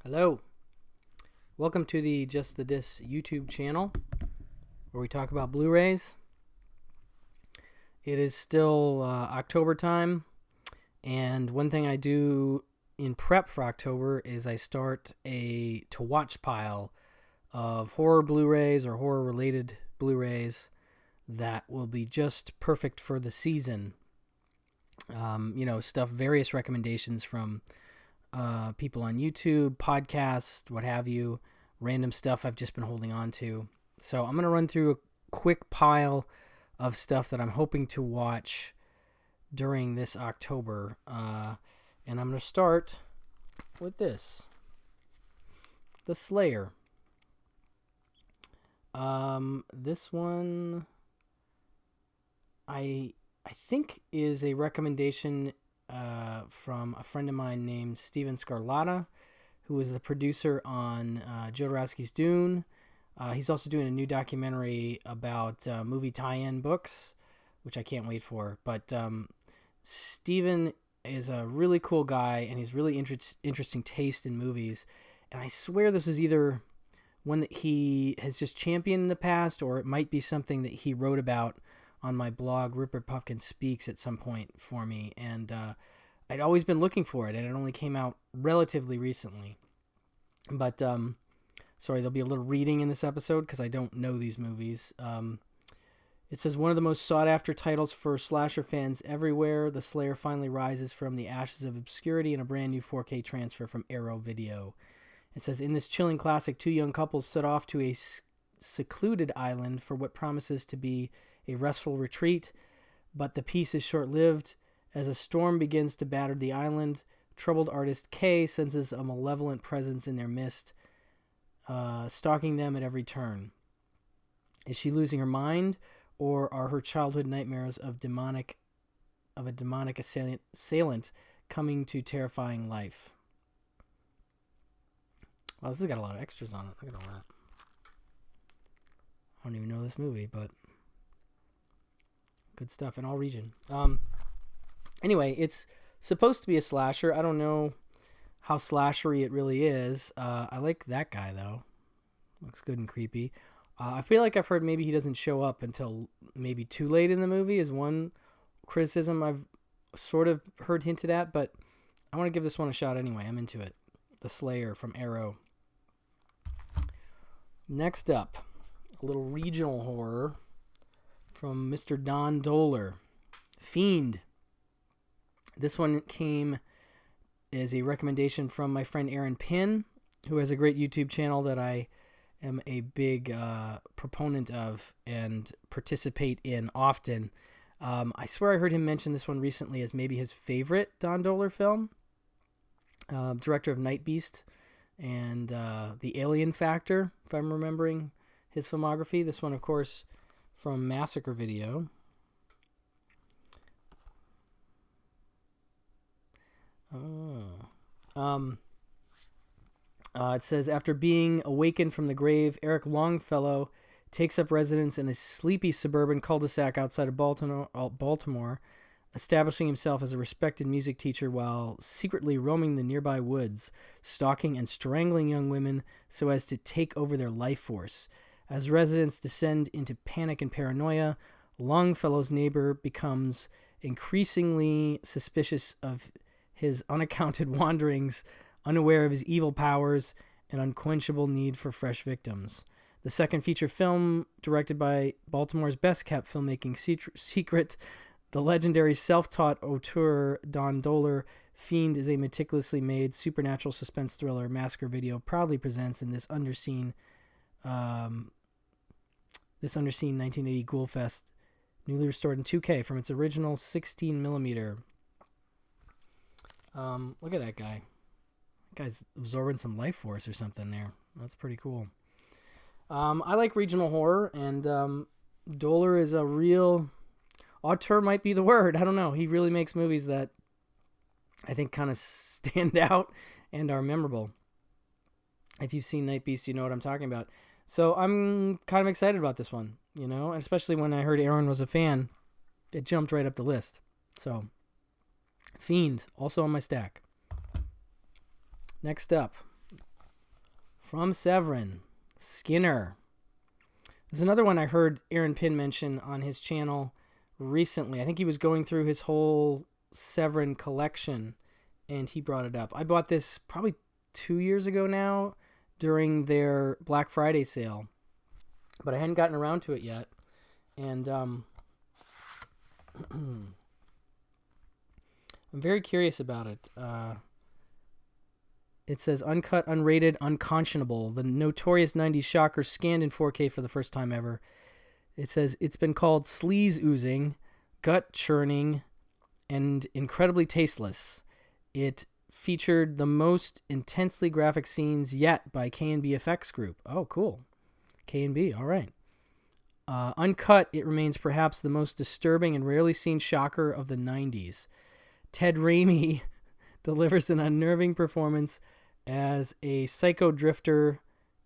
Hello. Welcome to the Just the Dis YouTube channel where we talk about Blu-rays. It is still October time, and one thing I do in prep for October is I start a to-watch pile of horror Blu-rays or horror-related Blu-rays that will be just perfect for the season. Various recommendations from people on YouTube, podcasts, what have you, random stuff I've just been holding on to. So I'm going to run through a quick pile of stuff that I'm hoping to watch during this October. And I'm going to start with this. The Slayer. This one I think is a recommendation from a friend of mine named Steven Scarlatta, who is the producer on Jodorowsky's Dune. He's also doing a new documentary about movie tie-in books, which I can't wait for. But Steven is a really cool guy, and he's really interesting taste in movies. And I swear this was either one that he has just championed in the past, or it might be something that he wrote about on my blog, Rupert Pupkin Speaks, at some point for me. And I'd always been looking for it, and it only came out relatively recently. But, sorry, there'll be a little reading in this episode because I don't know these movies. It says, one of the most sought-after titles for slasher fans everywhere, The Slayer finally rises from the ashes of obscurity in a brand new 4K transfer from Arrow Video. It says, in this chilling classic, two young couples set off to a secluded island for what promises to be a restful retreat, but the peace is short-lived. As a storm begins to batter the island, troubled artist Kay senses a malevolent presence in their midst, stalking them at every turn. Is she losing her mind, or are her childhood nightmares of a demonic assailant coming to terrifying life? Wow, this has got a lot of extras on it. Look at all that. I don't even know this movie, but good stuff in all region. Anyway, it's supposed to be a slasher. I don't know how slashery it really is. I like that guy, though. Looks good and creepy. I feel like I've heard maybe he doesn't show up until maybe too late in the movie is one criticism I've sort of heard hinted at, but I want to give this one a shot anyway. I'm into it. The Slayer from Arrow. Next up, a little regional horror from Mr. Don Dohler. Fiend. This one came as a recommendation from my friend Aaron Pinn, who has a great YouTube channel that I am a big proponent of and participate in often. I swear I heard him mention this one recently as maybe his favorite Don Dohler film. Director of Night Beast and The Alien Factor, if I'm remembering his filmography. This one, of course, from Massacre Video. It says, after being awakened from the grave, Eric Longfellow takes up residence in a sleepy suburban cul-de-sac outside of Baltimore, establishing himself as a respected music teacher while secretly roaming the nearby woods, stalking and strangling young women so as to take over their life force. As residents descend into panic and paranoia, Longfellow's neighbor becomes increasingly suspicious of his unaccounted wanderings, unaware of his evil powers, and unquenchable need for fresh victims. The second feature film, directed by Baltimore's best-kept filmmaking secret, the legendary self-taught auteur Don Dohler, Fiend is a meticulously made supernatural suspense thriller Massacre Video proudly presents in this underseen 1980 Ghoul Fest, newly restored in 2K from its original 16mm. Look at that guy. That guy's absorbing some life force or something there. That's pretty cool. I like regional horror, and Dohler is a real... auteur might be the word. I don't know. He really makes movies that I think kind of stand out and are memorable. If you've seen Night Beast, you know what I'm talking about. So I'm kind of excited about this one, you know, and especially when I heard Aaron was a fan, it jumped right up the list. So, Fiend, also on my stack. Next up, From Severin, Skinner. There's another one I heard Aaron Pinn mention on his channel recently. I think he was going through his whole Severin collection, and he brought it up. I bought this probably 2 years ago now during their Black Friday sale, but I hadn't gotten around to it yet. And I'm very curious about it. It says uncut, unrated, unconscionable. The notorious 90s shocker scanned in 4K for the first time ever. It says it's been called sleaze oozing, gut churning, and incredibly tasteless. It featured the most intensely graphic scenes yet by K&B Effects Group. Oh, cool. K&B, all right. Uncut, it remains perhaps the most disturbing and rarely seen shocker of the 90s. Ted Raimi delivers an unnerving performance as a psycho drifter,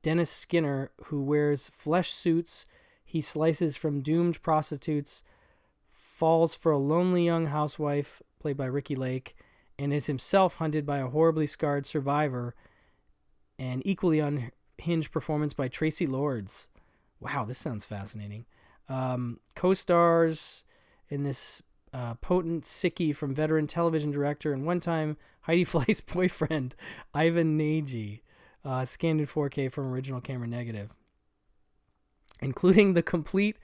Dennis Skinner, who wears flesh suits. He slices from doomed prostitutes, falls for a lonely young housewife, played by Ricky Lake, and is himself hunted by a horribly scarred survivor. An equally unhinged performance by Tracy Lords. Wow, this sounds fascinating. Co-stars in this potent sickie from veteran television director and one-time Heidi Fleiss boyfriend, Ivan Nagy, scanned in 4K from original camera negative, including the complete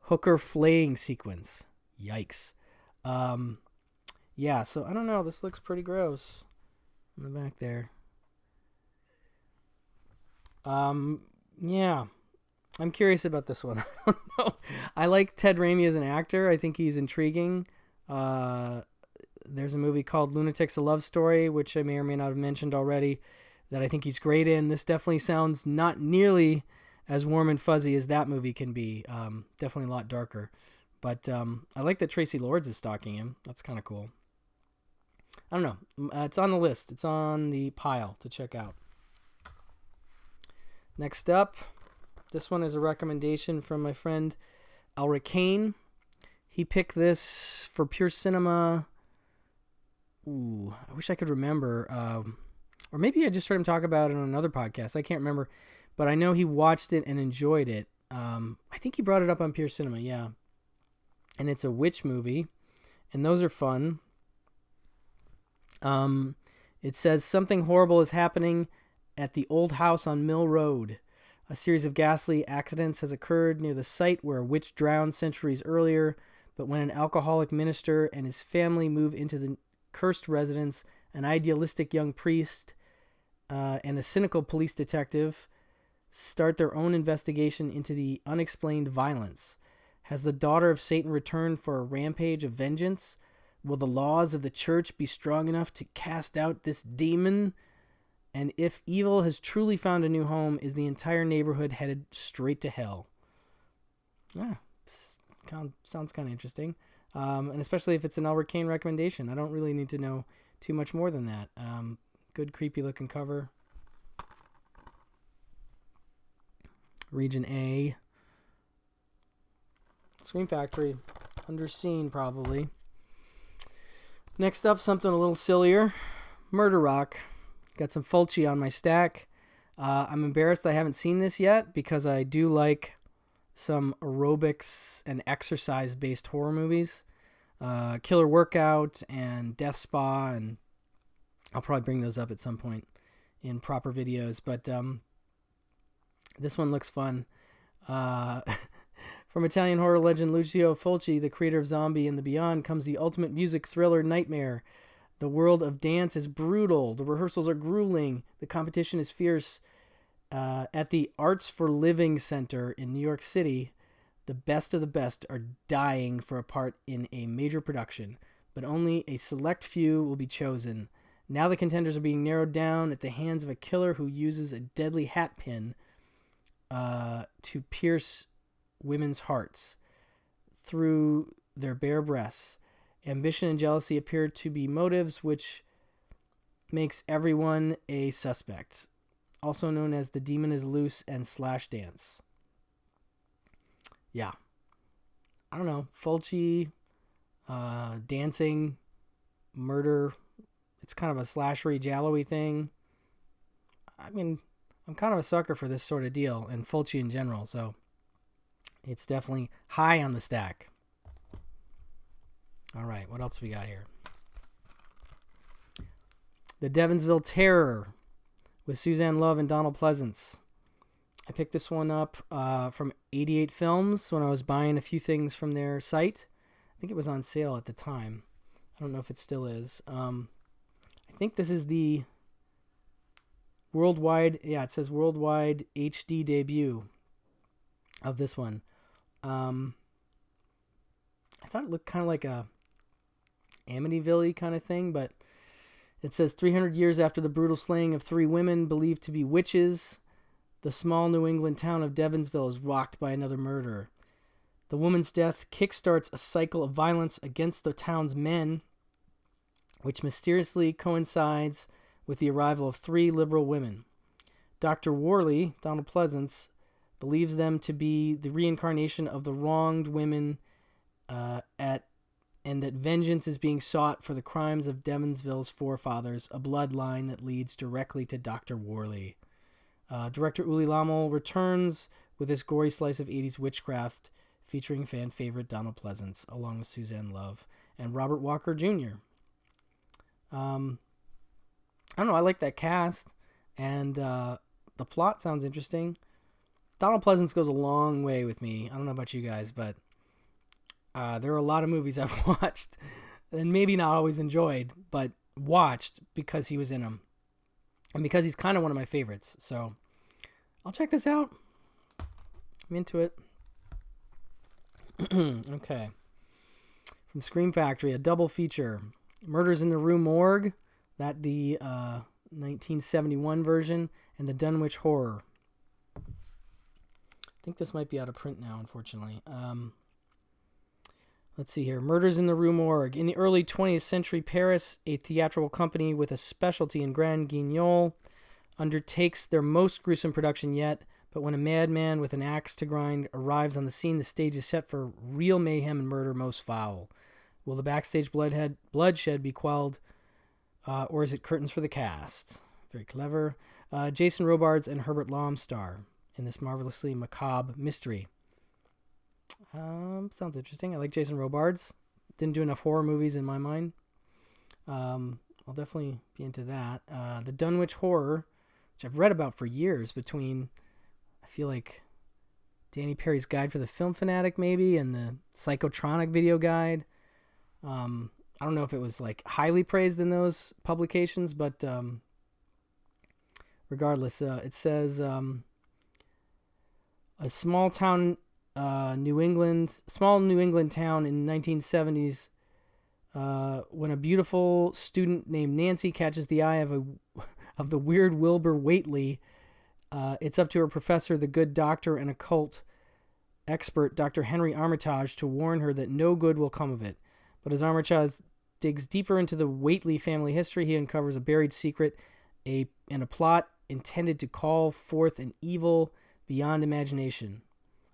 hooker flaying sequence. Yikes. Yeah, so I don't know. This looks pretty gross in the back there. Yeah. I'm curious about this one. I don't know. I like Ted Raimi as an actor. I think he's intriguing. There's a movie called Lunatics: A Love Story, which I may or may not have mentioned already, that I think he's great in. This definitely sounds not nearly as warm and fuzzy as that movie can be. Definitely a lot darker. But I like that Tracy Lords is stalking him. That's kind of cool. I don't know. It's on the list. It's on the pile to check out. Next up, this one is a recommendation from my friend Elric Kane. He picked this for Pure Cinema. Ooh, I wish I could remember. Or maybe I just heard him talk about it on another podcast. I can't remember. But I know he watched it and enjoyed it. I think he brought it up on Pure Cinema, yeah. And it's a witch movie. And those are fun. It says something horrible is happening at the old house on Mill Road. A series of ghastly accidents has occurred near the site where a witch drowned centuries earlier, but when an alcoholic minister and his family move into the cursed residence, an idealistic young priest and a cynical police detective start their own investigation into the unexplained violence. Has the daughter of Satan returned for a rampage of vengeance? Will the laws of the church be strong enough to cast out this demon? And if evil has truly found a new home, is the entire neighborhood headed straight to hell? Sounds kind of interesting. And especially if it's an Elric Kane recommendation. I don't really need to know too much more than that. Good creepy looking cover. Region A. Scream Factory. Underseen probably. Next up, something a little sillier. Murder Rock. Got some Fulci on my stack. I'm embarrassed I haven't seen this yet because I do like some aerobics and exercise-based horror movies. Killer Workout and Death Spa, and I'll probably bring those up at some point in proper videos. But this one looks fun. From Italian horror legend Lucio Fulci, the creator of Zombie and the Beyond, comes the ultimate music thriller nightmare. The world of dance is brutal. The rehearsals are grueling. The competition is fierce. At the Arts for Living Center in New York City, the best of the best are dying for a part in a major production, but only a select few will be chosen. Now the contenders are being narrowed down at the hands of a killer who uses a deadly hat pin to pierce women's hearts through their bare breasts. Ambition and jealousy appear to be motives, which makes everyone a suspect. Also known as The Demon is Loose and Slash Dance. Yeah. I don't know. Fulci, dancing, murder. It's kind of a slashery, jallowy thing. I mean, I'm kind of a sucker for this sort of deal, and Fulci in general, so it's definitely high on the stack. All right, what else we got here? The Demonsville Terror with Suzanne Love and Donald Pleasance. I picked this one up from 88 Films when I was buying a few things from their site. I think it was on sale at the time. I don't know if it still is. I think this is the worldwide, it says worldwide HD debut of this one. I thought it looked kind of like a Amityville-y kind of thing, but it says 300 years after the brutal slaying of 3 women believed to be witches, the small New England town of Demonsville is rocked by another murder. The woman's death kickstarts a cycle of violence against the town's men, which mysteriously coincides with the arrival of 3 liberal women. Dr. Worley, Donald Pleasance, believes them to be the reincarnation of the wronged women and that vengeance is being sought for the crimes of Demonsville's forefathers, a bloodline that leads directly to Dr. Worley. Director Uli Lommel returns with this gory slice of 80s witchcraft featuring fan favorite Donald Pleasance, along with Suzanne Love and Robert Walker Jr. I don't know, I like that cast, and the plot sounds interesting. Donald Pleasance goes a long way with me. I don't know about you guys, but there are a lot of movies I've watched, and maybe not always enjoyed, but watched because he was in them. And because he's kind of one of my favorites. So I'll check this out. I'm into it. Okay. From Scream Factory, a double feature. Murders in the Rue Morgue, that the 1971 version, and the Dunwich Horror. I think this might be out of print now, unfortunately. Let's see here. Murders in the Rue Morgue. In the early 20th century Paris, a theatrical company with a specialty in Grand Guignol undertakes their most gruesome production yet, but when a madman with an axe to grind arrives on the scene, the stage is set for real mayhem and murder most foul. Will the backstage bloodshed be quelled, or is it curtains for the cast? Very clever. Jason Robards and Herbert Lom star in this marvelously macabre mystery. Sounds interesting. I like Jason Robards. Didn't do enough horror movies in my mind. I'll definitely be into that. The Dunwich Horror, which I've read about for years, between, I feel like, Danny Perry's Guide for the Film Fanatic, maybe, and the Psychotronic video guide. I don't know if it was like highly praised in those publications, but regardless, it says a small New England town in the 1970s, when a beautiful student named Nancy catches the eye of the weird Wilbur Whately. It's up to her professor, the good doctor and occult expert, Dr. Henry Armitage, to warn her that no good will come of it. But as Armitage digs deeper into the Whately family history, he uncovers a buried secret and a plot intended to call forth an evil beyond imagination.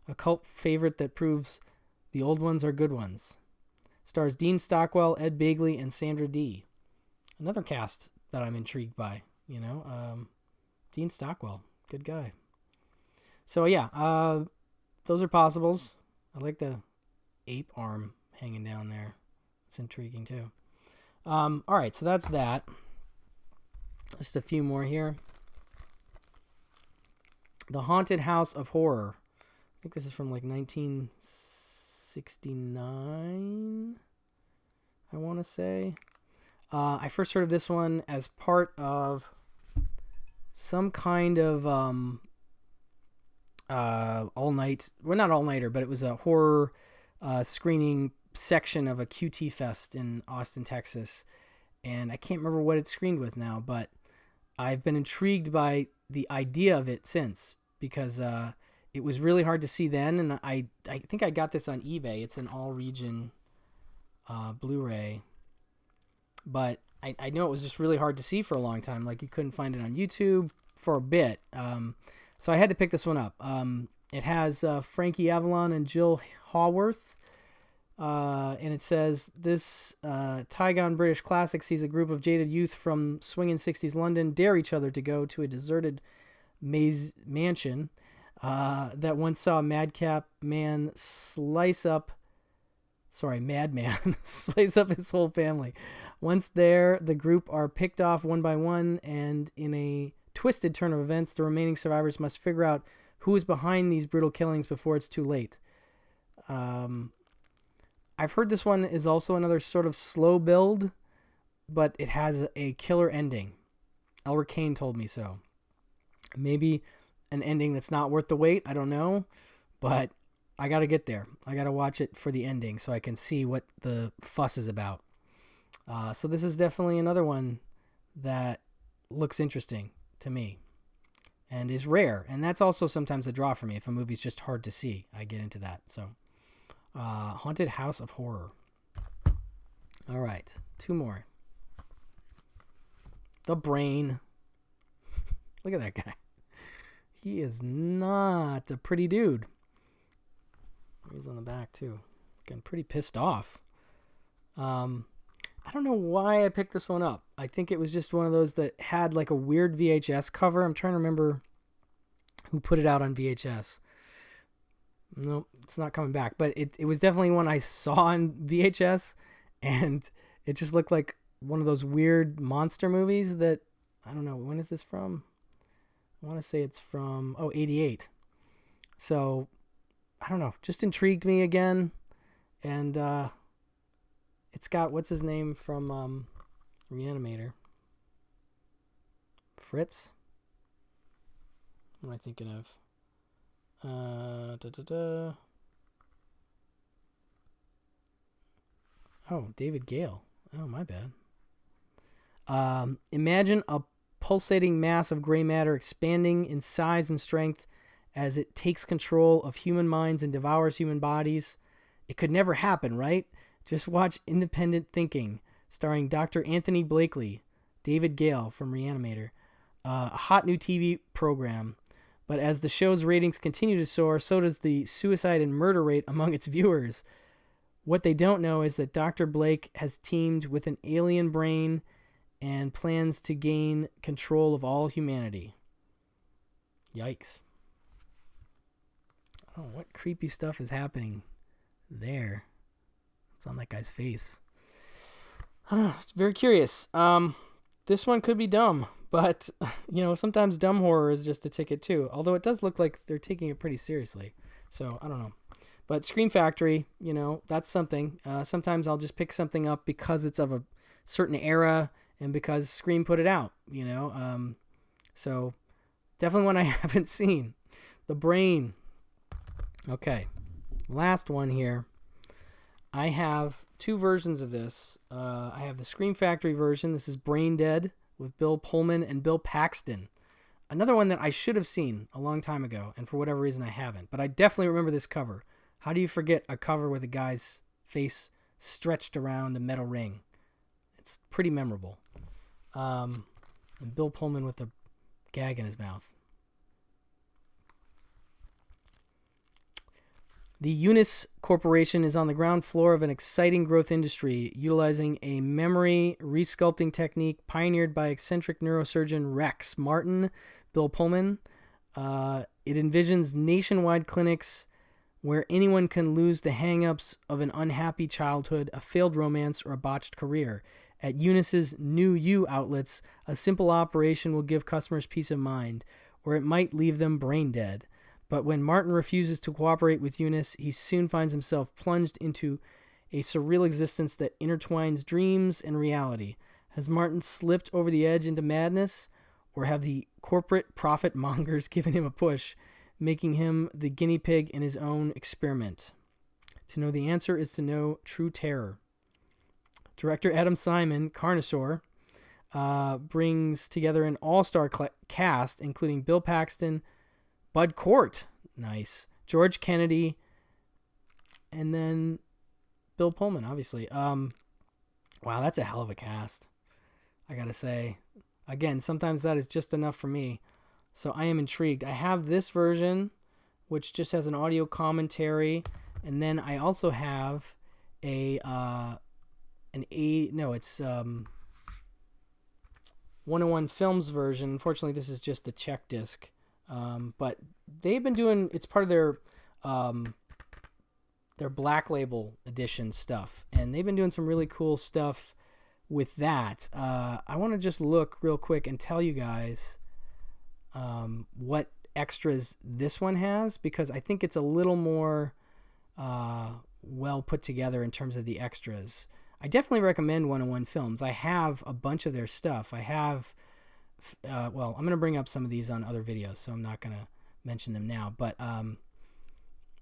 A cult favorite that proves the old ones are good ones. Stars Dean Stockwell, Ed Begley, and Sandra Dee. Another cast that I'm intrigued by, Dean Stockwell, good guy. So yeah, those are possibles. I like the ape arm hanging down there. It's intriguing too. All right, so that's that. Just a few more here. The Haunted House of Horror. I think this is from like 1969, I want to say. I first heard of this one as part of some kind of all-night, well, not all-nighter, but it was a horror screening section of a QT Fest in Austin, Texas. And I can't remember what it screened with now, but I've been intrigued by the idea of it since, because it was really hard to see then, and I think I got this on eBay. It's an all-region Blu-ray, but I know it was just really hard to see for a long time. Like, you couldn't find it on YouTube for a bit, so I had to pick this one up. It has Frankie Avalon and Jill Haworth, and it says, this Tygon British classic sees a group of jaded youth from swinging 60s London dare each other to go to a deserted mansion that once saw a madman slice up his whole family. Once there, the group are picked off one by one, and in a twisted turn of events, the remaining survivors must figure out who is behind these brutal killings before it's too late. I've heard this one is also another sort of slow build, but it has a killer ending. Elric Kane told me so. Maybe an ending that's not worth the wait, I don't know, but I got to get there. I got to watch it for the ending so I can see what the fuss is about. So this is definitely another one that looks interesting to me and is rare. And that's also sometimes a draw for me. If a movie's just hard to see, I get into that. So Haunted House of Horror. All right, 2 more. The Brain. Look at that guy. He is not a pretty dude. He's on the back too. Getting pretty pissed off. I don't know why I picked this one up. I think it was just one of those that had like a weird VHS cover. I'm trying to remember who put it out on VHS. Nope, it's not coming back. But it was definitely one I saw on VHS, and it just looked like one of those weird monster movies that, I don't know, when is this from? I want to say it's from, 88. So, I don't know, just intrigued me again. And it's got, what's his name from Reanimator? Fritz? What am I thinking of? Oh, David Gale. Oh, my bad. Imagine a pulsating mass of gray matter expanding in size and strength as it takes control of human minds and devours human bodies. It could never happen, right? Just watch Independent Thinking, starring Dr. Anthony Blakely, David Gale from Reanimator. A hot new TV program. But as the show's ratings continue to soar, so does the suicide and murder rate among its viewers. What they don't know is that Dr. Blake has teamed with an alien brain and plans to gain control of all humanity. Yikes. Oh, what creepy stuff is happening there? It's on that guy's face. I don't know. It's very curious. This one could be dumb, but, sometimes dumb horror is just a ticket too. Although it does look like they're taking it pretty seriously. So, I don't know. But Scream Factory, that's something. Sometimes I'll just pick something up because it's of a certain era and because Scream put it out, So, definitely one I haven't seen. The Brain. Okay. Last one here. I have 2 versions of this. I have the Scream Factory version. This is Brain Dead with Bill Pullman and Bill Paxton. Another one that I should have seen a long time ago, and for whatever reason I haven't. But I definitely remember this cover. How do you forget a cover with a guy's face stretched around a metal ring? It's pretty memorable. And Bill Pullman with a gag in his mouth. The Unis Corporation is on the ground floor of an exciting growth industry, utilizing a memory resculpting technique pioneered by eccentric neurosurgeon Rex Martin, Bill Pullman. It envisions nationwide clinics where anyone can lose the hang-ups of an unhappy childhood, a failed romance, or a botched career. At Unis's New You outlets, a simple operation will give customers peace of mind, or it might leave them brain dead. But when Martin refuses to cooperate with Unis, he soon finds himself plunged into a surreal existence that intertwines dreams and reality. Has Martin slipped over the edge into madness, or have the corporate profit mongers given him a push, making him the guinea pig in his own experiment? To know the answer is to know true terror. Director Adam Simon, Carnosaur, brings together an all-star cast, including Bill Paxton, Bud Cort, nice, George Kennedy, and then Bill Pullman, obviously. Wow, that's a hell of a cast, I gotta say. Again, sometimes that is just enough for me. So I am intrigued. I have this version, which just has an audio commentary, and then I also have it's 101 Films version. Unfortunately, this is just a check disc. But they've been doing, it's part of their Black Label edition stuff, and they've been doing some really cool stuff with that. I want to just look real quick and tell you guys what extras this one has, because I think it's a little more well put together in terms of the extras. I definitely recommend 101 Films. I have a bunch of their stuff. I have, well, I'm going to bring up some of these on other videos, so I'm not going to mention them now. But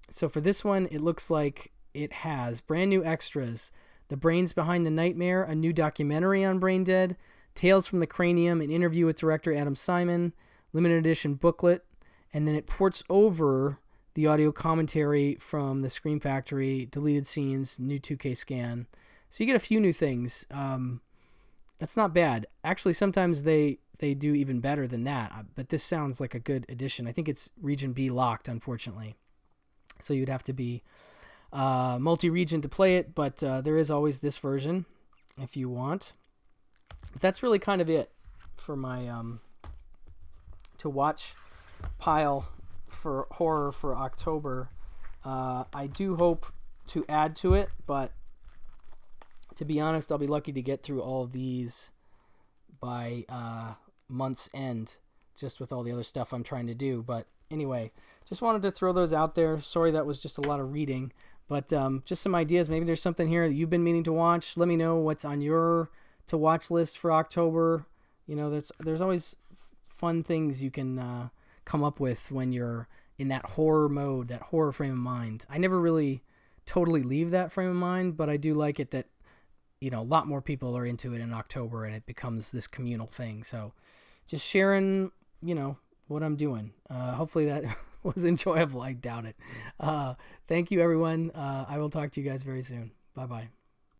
so for this one, it looks like it has brand new extras: The Brains Behind the Nightmare, a new documentary on Brain Dead, Tales from the Cranium, an interview with director Adam Simon, limited edition booklet, and then it ports over the audio commentary from the Scream Factory, deleted scenes, new 2K scan. So you get a few new things. That's not bad. Actually, sometimes they do even better than that, but this sounds like a good addition. I think it's Region B locked, unfortunately. So you'd have to be multi-region to play it, but there is always this version if you want. But that's really kind of it for my to watch pile for horror for October. I do hope to add to it, but to be honest, I'll be lucky to get through all of these by month's end, just with all the other stuff I'm trying to do. But anyway, just wanted to throw those out there. Sorry that was just a lot of reading, but just some ideas. Maybe there's something here that you've been meaning to watch. Let me know what's on your to watch list for October. You know, there's always fun things you can come up with when you're in that horror mode, that horror frame of mind. I never really totally leave that frame of mind, but I do like it that, you know, a lot more people are into it in October and it becomes this communal thing. So just sharing, you know, what I'm doing. Hopefully that was enjoyable. I doubt it. Thank you, everyone. I will talk to you guys very soon. Bye-bye.